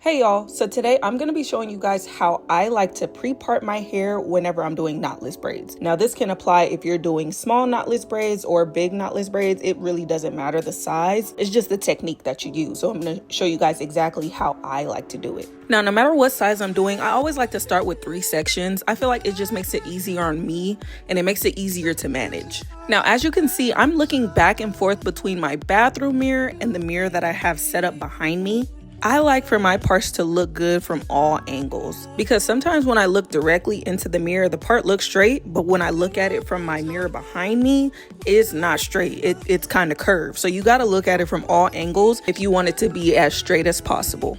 Hey y'all, so today I'm going to be showing you guys how I like to pre-part my hair whenever I'm doing knotless braids. Now this can apply if you're doing small knotless braids or big knotless braids. It really doesn't matter the size, it's just the technique that you use. So I'm going to show you guys exactly how I like to do it. Now, no matter what size I'm doing, I always like to start with 3 sections. I feel like it just makes it easier on me and it makes it easier to manage. Now, as you can see, I'm looking back and forth between my bathroom mirror and the mirror that I have set up behind me. I like for my parts to look good from all angles because sometimes when I look directly into the mirror, the part looks straight, but when I look at it from my mirror behind me, it's not straight. It's kind of curved. So you got to look at it from all angles if you want it to be as straight as possible.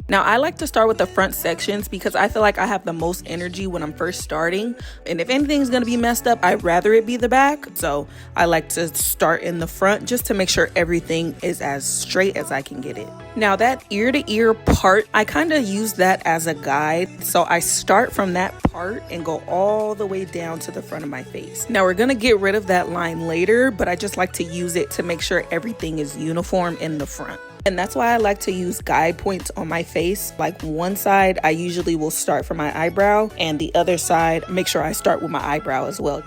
Now, I like to start with the front sections because I feel like I have the most energy when I'm first starting. And if anything's going to be messed up, I'd rather it be the back. So I like to start in the front just to make sure everything is as straight as I can get it. Now, that ear to ear part, I kind of use that as a guide. So I start from that part and go all the way down to the front of my face. Now, we're going to get rid of that line later, but I just like to use it to make sure everything is uniform in the front. And that's why I like to use guide points on my face. Like one side, I usually will start from my eyebrow, and the other side, make sure I start with my eyebrow as well.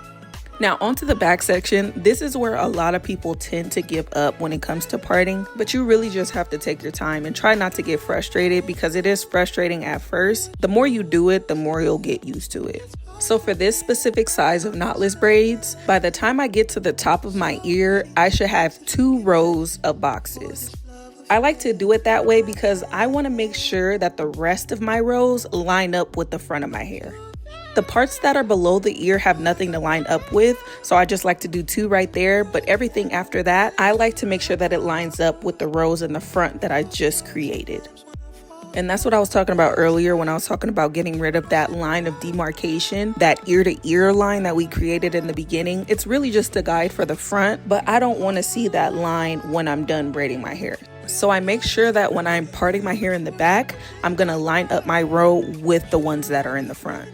Now onto the back section. This is where a lot of people tend to give up when it comes to parting, but you really just have to take your time and try not to get frustrated because it is frustrating at first. The more you do it, the more you'll get used to it. So for this specific size of knotless braids, by the time I get to the top of my ear, I should have 2 rows of boxes. I like to do it that way because I want to make sure that the rest of my rows line up with the front of my hair. The parts that are below the ear have nothing to line up with, so I just like to do 2 right there, but everything after that, I like to make sure that it lines up with the rows in the front that I just created. And that's what I was talking about earlier when I was talking about getting rid of that line of demarcation, that ear to ear line that we created in the beginning. It's really just a guide for the front, but I don't want to see that line when I'm done braiding my hair. So I make sure that when I'm parting my hair in the back, I'm going to line up my row with the ones that are in the front.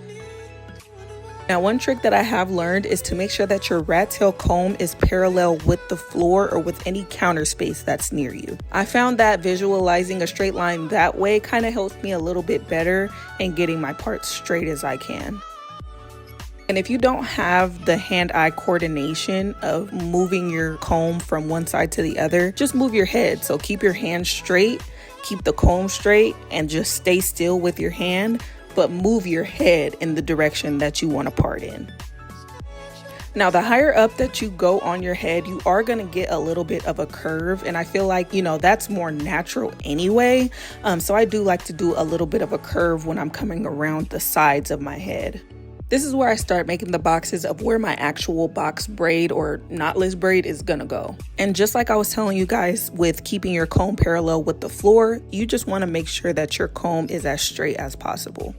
Now, one trick that I have learned is to make sure that your rat tail comb is parallel with the floor or with any counter space that's near you. I found that visualizing a straight line that way kind of helps me a little bit better in getting my parts straight as I can. And if you don't have the hand-eye coordination of moving your comb from one side to the other, just move your head. So keep your hand straight, keep the comb straight, and just stay still with your hand, but move your head in the direction that you want to part in. Now, the higher up that you go on your head, you are going to get a little bit of a curve. And I feel like, that's more natural anyway. So I do like to do a little bit of a curve when I'm coming around the sides of my head. This is where I start making the boxes of where my actual box braid or knotless braid is gonna go. And just like I was telling you guys with keeping your comb parallel with the floor, you just wanna make sure that your comb is as straight as possible.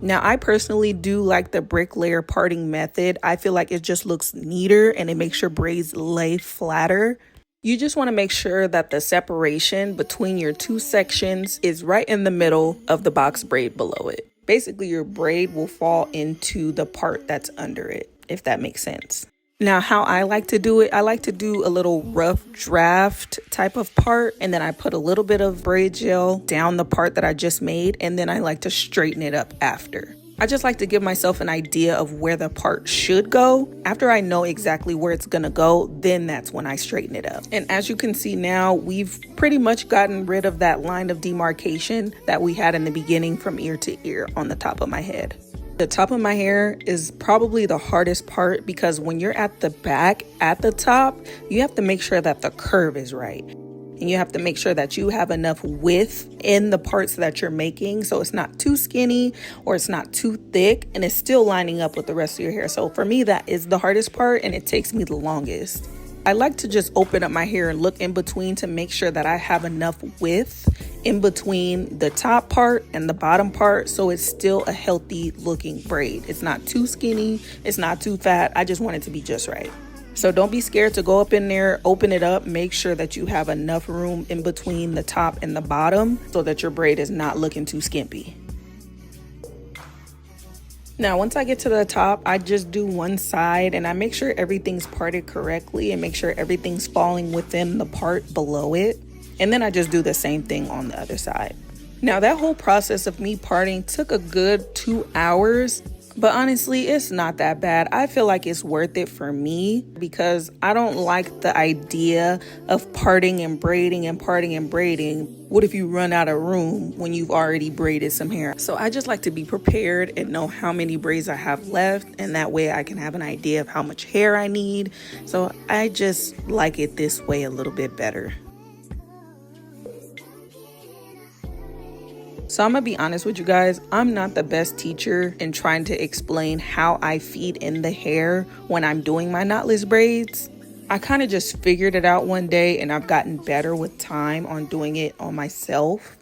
Now, I personally do like the brick layer parting method. I feel like it just looks neater and it makes your braids lay flatter. You just want to make sure that the separation between your 2 sections is right in the middle of the box braid below it. Basically, your braid will fall into the part that's under it, if that makes sense. Now, how I like to do it, I like to do a little rough draft type of part, and then I put a little bit of braid gel down the part that I just made, and then I like to straighten it up after. I just like to give myself an idea of where the part should go. After I know exactly where it's gonna go, then that's when I straighten it up. And as you can see now, we've pretty much gotten rid of that line of demarcation that we had in the beginning from ear to ear on the top of my head. The top of my hair is probably the hardest part because when you're at the back, at the top, you have to make sure that the curve is right. And you have to make sure that you have enough width in the parts that you're making so it's not too skinny or it's not too thick and it's still lining up with the rest of your hair. So for me, that is the hardest part and it takes me the longest. I like to just open up my hair and look in between to make sure that I have enough width in between the top part and the bottom part so it's still a healthy looking braid. It's not too skinny, it's not too fat. I just want it to be just right. So don't be scared to go up in there, open it up, make sure that you have enough room in between the top and the bottom so that your braid is not looking too skimpy. Now, once I get to the top, I just do one side and I make sure everything's parted correctly and make sure everything's falling within the part below it. And then I just do the same thing on the other side. Now that whole process of me parting took a good 2 hours. But honestly, it's not that bad. I feel like it's worth it for me because I don't like the idea of parting and braiding and parting and braiding. What if you run out of room when you've already braided some hair? So I just like to be prepared and know how many braids I have left, and that way I can have an idea of how much hair I need. So I just like it this way a little bit better. So I'm gonna be honest with you guys, I'm not the best teacher in trying to explain how I feed in the hair when I'm doing my knotless braids. I kind of just figured it out one day and I've gotten better with time on doing it on myself.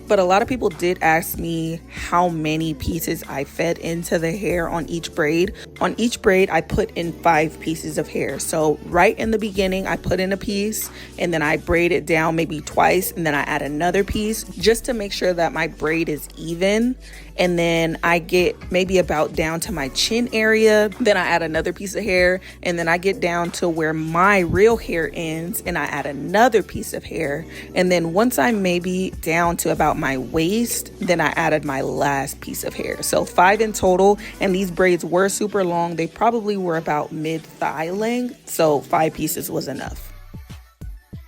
But a lot of people did ask me how many pieces I fed into the hair on each braid. On each braid, I put in 5 pieces of hair. So right in the beginning, I put in a piece and then I braid it down maybe twice and then I add another piece just to make sure that my braid is even. And then I get maybe about down to my chin area. Then I add another piece of hair and then I get down to where my real hair ends and I add another piece of hair. And then once I'm maybe down to about my waist, then I added my last piece of hair. So 5 in total, and these braids were super long. They probably were about mid-thigh length, so 5 pieces was enough.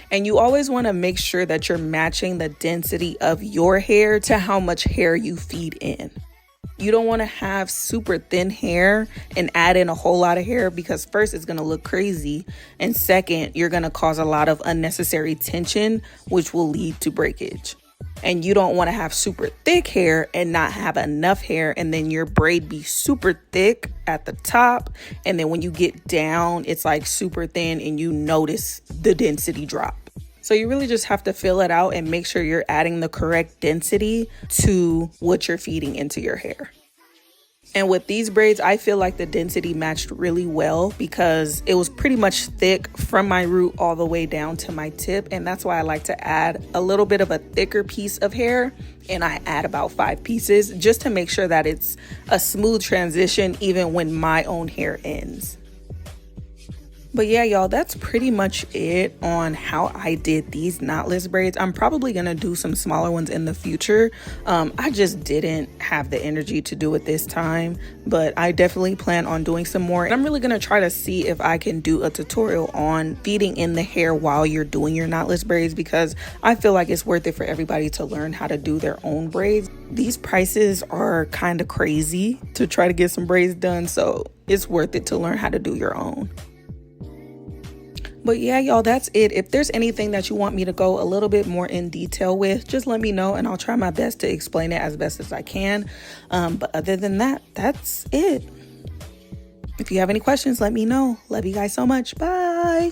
And you always want to make sure that you're matching the density of your hair to how much hair you feed in. You don't want to have super thin hair and add in a whole lot of hair because first, it's going to look crazy. And second, you're going to cause a lot of unnecessary tension, which will lead to breakage. And you don't want to have super thick hair and not have enough hair, and then your braid be super thick at the top, and then when you get down it's like super thin and you notice the density drop. So you really just have to fill it out and make sure you're adding the correct density to what you're feeding into your hair. And with these braids, I feel like the density matched really well because it was pretty much thick from my root all the way down to my tip. And that's why I like to add a little bit of a thicker piece of hair. And I add about 5 pieces just to make sure that it's a smooth transition even when my own hair ends. But yeah, y'all, that's pretty much it on how I did these knotless braids. I'm probably going to do some smaller ones in the future. I just didn't have the energy to do it this time, but I definitely plan on doing some more. And I'm really going to try to see if I can do a tutorial on feeding in the hair while you're doing your knotless braids, because I feel like it's worth it for everybody to learn how to do their own braids. These prices are kind of crazy to try to get some braids done, so it's worth it to learn how to do your own. But yeah, y'all, that's it. If there's anything that you want me to go a little bit more in detail with, just let me know and I'll try my best to explain it as best as I can. But other than that, that's it. If you have any questions, let me know. Love you guys so much. Bye.